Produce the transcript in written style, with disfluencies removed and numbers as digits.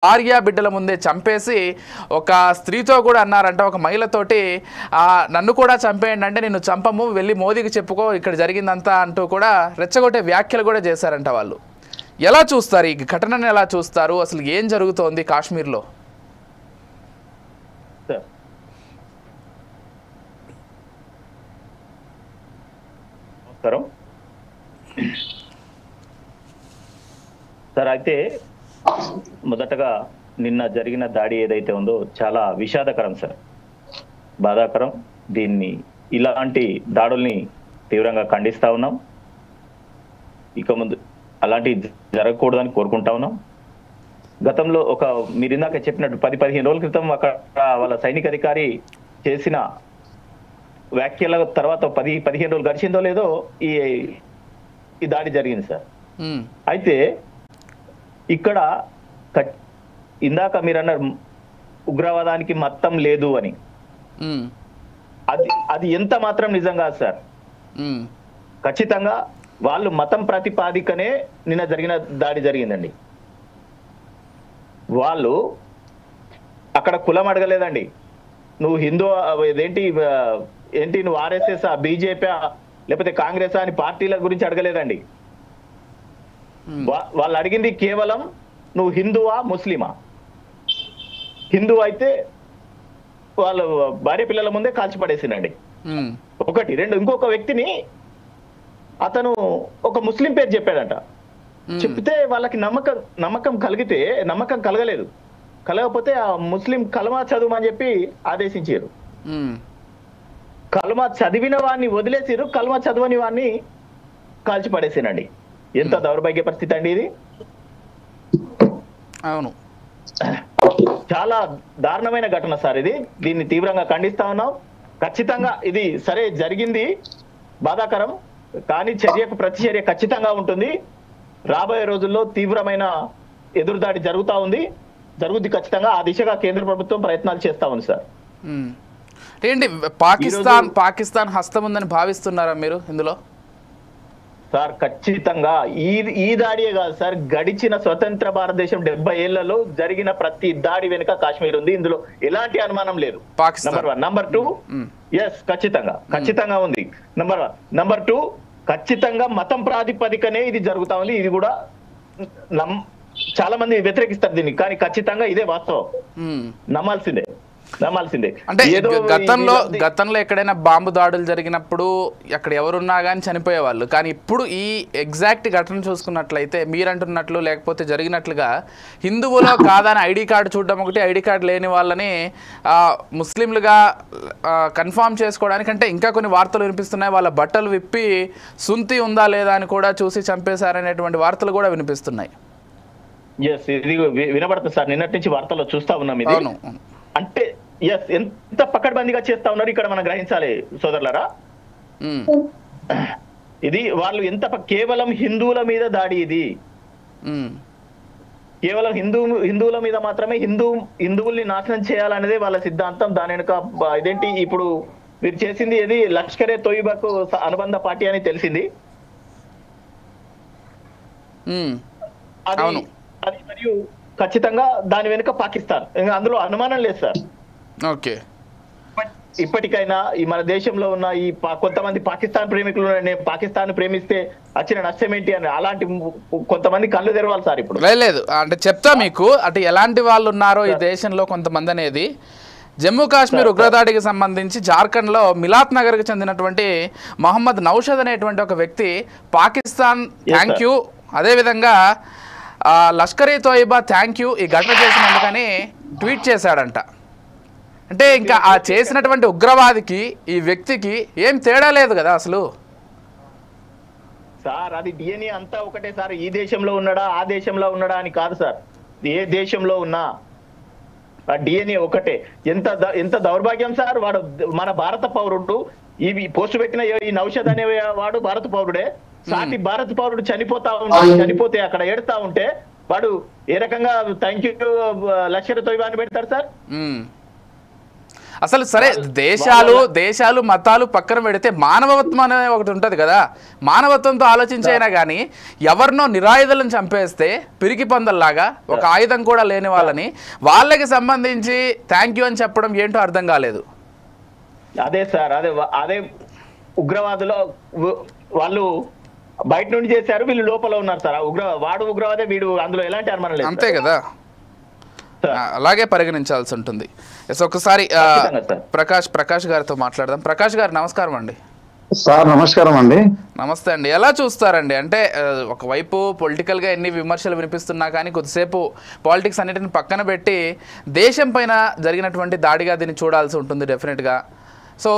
భార్య బిడ్డల ముందే చంపేసి ఒక స్త్రీతో కూడా అన్నారంట, ఒక మహిళతోటి నన్ను కూడా చంపేయండి అంటే నిన్ను చంపము, వెళ్ళి మోదీకి చెప్పుకో ఇక్కడ జరిగిందంతా అంటూ కూడా రెచ్చగొట్టే వ్యాఖ్యలు కూడా చేశారంట. వాళ్ళు ఎలా చూస్తారు ఈ ఘటనను, ఎలా చూస్తారు, అసలు ఏం జరుగుతోంది కాశ్మీర్లో? నమస్కారం సార్. అయితే మొదటగా నిన్న జరిగిన దాడి ఏదైతే ఉందో చాలా విషాదకరం సార్, బాధాకరం. ఇలాంటి దాడుల్ని తీవ్రంగా ఖండిస్తా ఉన్నాం. ఇక ముందు అలాంటి జరగకూడదని కోరుకుంటా ఉన్నాం. గతంలో మీరు ఇందాక చెప్పినట్టు 10-15 రోజుల క్రితం అక్కడ వాళ్ళ సైనిక అధికారి చేసిన వ్యాఖ్యల తర్వాత 10-15 రోజులు గడిచిందో లేదో ఈ దాడి జరిగింది సార్. అయితే ఇక్కడ ఇందాక మీరు అన్నారు ఉగ్రవాదానికి మతం లేదు అని, అది ఎంత మాత్రం నిజం కాదు సార్. ఖచ్చితంగా వాళ్ళు మతం ప్రాతిపాదికనే నిన్న జరిగిన దాడి జరిగిందండి. వాళ్ళు అక్కడ కులం అడగలేదండి. నువ్వు హిందూ ఏంటి నువ్వు ఆర్ఎస్ఎస్ బీజేపీ లేకపోతే కాంగ్రెస్ అని పార్టీల గురించి అడగలేదండి. వాళ్ళు అడిగింది కేవలం నువ్వు హిందువా ముస్లిమా. హిందూ అయితే వాళ్ళ భార్య పిల్లల ముందే కాల్చిపడేసిందండి. ఒకటి. రెండు, ఇంకొక వ్యక్తిని అతను ఒక ముస్లిం పేరు చెప్పాడంట. చెప్తే వాళ్ళకి నమ్మకం కలగలేదు. కలగకపోతే ఆ ముస్లిం కలమా చదువుమని చెప్పి ఆదేశించారు. కలమా చదివిన వాడిని వదిలేసిరు, కలమా చదవని వాడిని కాల్చిపడేసానండి. ఎంత దౌర్భాగ్య పరిస్థితి అండి ఇది. అవును, చాలా దారుణమైన ఘటన సార్ ఇది. దీన్ని తీవ్రంగా ఖండిస్తా ఉన్నాం. ఖచ్చితంగా ఇది సరే జరిగింది, బాధాకరం. కానీ చర్యకు ప్రతిచర్య ఖచ్చితంగా ఉంటుంది. రాబోయే రోజుల్లో తీవ్రమైన ఎదురుదాడి జరుగుద్ది ఖచ్చితంగా. ఆ దిశగా కేంద్ర ప్రభుత్వం ప్రయత్నాలు చేస్తా ఉంది సార్. ఏంటి పాకిస్తాన్ హస్తం ఉందని భావిస్తున్నారా మీరు ఇందులో? సార్ ఖచ్చితంగా ఈ దాడియే కాదు సార్, గడిచిన స్వతంత్ర భారతదేశం 70 ఏళ్లలో జరిగిన ప్రతి దాడి వెనుక కాశ్మీర్ ఉంది. ఇందులో ఎలాంటి అనుమానం లేదు. నంబర్ 1. నంబర్ 2, ఎస్ ఖచ్చితంగా ఉంది. నంబర్ 1. నంబర్ 2, ఖచ్చితంగా మతం ప్రాతిపదికనే ఇది జరుగుతా ఉంది. ఇది కూడా చాలా మంది వ్యతిరేకిస్తారు దీన్ని, కానీ ఖచ్చితంగా ఇదే వాస్తవం. నమ్మాల్సిందే. అంటే గతంలో ఎక్కడైనా బాంబు దాడులు జరిగినప్పుడు అక్కడ ఎవరున్నా కానీ చనిపోయేవాళ్ళు, కానీ ఇప్పుడు ఈ ఎగ్జాక్ట్ ఘటన చూసుకున్నట్లయితే మీరంటున్నట్లు లేకపోతే జరిగినట్లుగా హిందువులో కాదని ఐడి కార్డు చూడడం ఒకటి, ఐడి కార్డు లేని వాళ్ళని ముస్లింలుగా కన్ఫామ్ చేసుకోవడానికి అంటే ఇంకా కొన్ని వార్తలు వినిపిస్తున్నాయి. వాళ్ళ బట్టలు విప్పి సుంతి ఉందా లేదా అని కూడా చూసి చంపేశారనేటువంటి వార్తలు కూడా వినిపిస్తున్నాయి. ఇది వినబడుతుంది సార్, నిన్నటి నుంచి వార్తల్లో చూస్తా ఉన్నాం ఇది. అంటే ఎంత పకడ్బందీగా చేస్తా ఉన్నారు ఇక్కడ మనం గ్రహించాలి సోదరులారా. ఇది వాళ్ళు కేవలం హిందువుల మీద దాడి. ఇది కేవలం హిందువుల మీద మాత్రమే, హిందువుల్ని నాశనం చేయాలనేదే వాళ్ళ సిద్ధాంతం. దాని వెనుక ఇదేంటి ఇప్పుడు మీరు చేసింది ఏది లష్కరే తోయిబాకు అనుబంధ పార్టీ అని తెలిసింది. అది మరియు ఖచ్చితంగా దాని వెనుక పాకిస్తాన్, అందులో అనుమానం లేదు సార్. ఓకే, ఇప్పటికైనా ఈ మన దేశంలో ఉన్న ఈ కొంతమంది పాకిస్తాన్ ప్రేమికులు నేను పాకిస్తాన్ ప్రేమిస్తే వచ్చిన నష్టం ఏంటి అని అలాంటి కొంతమంది కళ్ళు తెరవాలి సార్. ఇప్పుడు లేదు అంటే చెప్తా మీకు, అంటే ఎలాంటి వాళ్ళు ఉన్నారో ఈ దేశంలో కొంతమంది అనేది. జమ్మూ కాశ్మీర్ ఉగ్రదాడికి సంబంధించి జార్ఖండ్లో మిలాత్ నగర్కి చెందినటువంటి మహమ్మద్ నౌషద్ అనేటువంటి ఒక వ్యక్తి పాకిస్తాన్ థ్యాంక్ యూ, అదేవిధంగా లష్కర్ ఈ తోయిబా థ్యాంక్ యూ ఈ ఘటన చేసినందుకని ట్వీట్ చేశాడంట. అంటే ఇంకా ఆ చేసినటువంటి ఉగ్రవాదికి ఈ వ్యక్తికి ఏం తేడా లేదు కదా అసలు. సార్ అది డిఎన్ఏ అంతా ఒకటే సార్. ఈ దేశంలో ఉన్నాడా ఆ దేశంలో ఉన్నాడా అని కాదు సార్. ఏ దేశంలో ఉన్నా ఆ డిఎన్ఏ ఒకటే. ఎంత దౌర్భాగ్యం సార్. వాడు మన భారత పౌరుడు. ఇవి పోస్ట్ పెట్టిన ఈ నౌషద్ అనే వాడు భారత పౌరుడే. సాటి భారత పౌరుడు చనిపోతే అక్కడ ఏడుతా ఉంటే వాడు ఏ రకంగా థ్యాంక్ యూ లష్కర్ తోయిబా అని పెడతారు సార్. అసలు సరే దేశాలు మతాలు పక్కన పెడితే మానవత్వం అనే ఒకటి ఉంటుంది కదా, మానవత్వంతో ఆలోచించైనా కానీ ఎవరినో నిరాయుధులను చంపేస్తే పిరికి పందల్లాగా ఒక ఆయుధం కూడా లేని వాళ్ళని వాళ్ళకి సంబంధించి థ్యాంక్ యూ అని చెప్పడం ఏంటో అర్థం కాలేదు. అదే సార్, అదే ఉగ్రవాదులు వాళ్ళు బయట నుండి చేశారు, వీళ్ళు లోపల ఉన్నారు సార్. వాడు ఉగ్రవాదే, వీడు అందులో ఎలాంటి అనుమానం లేదు. అంతే కదా, అలాగే పరిగణించాల్సి ఉంటుంది. ఒకసారి ప్రకాష్ గారితో మాట్లాడదాం. ప్రకాష్ గారు నమస్కారం అండి. సార్ నమస్కారం అండి. నమస్తే అండి. ఎలా చూస్తారండి, అంటే ఒకవైపు పొలిటికల్గా ఎన్ని విమర్శలు వినిపిస్తున్నా కానీ కొద్దిసేపు పాలిటిక్స్ అన్నిటిని పక్కన పెట్టి దేశం పైన జరిగినటువంటి దాడిగా దీన్ని చూడాల్సి ఉంటుంది డెఫినెట్గా. సో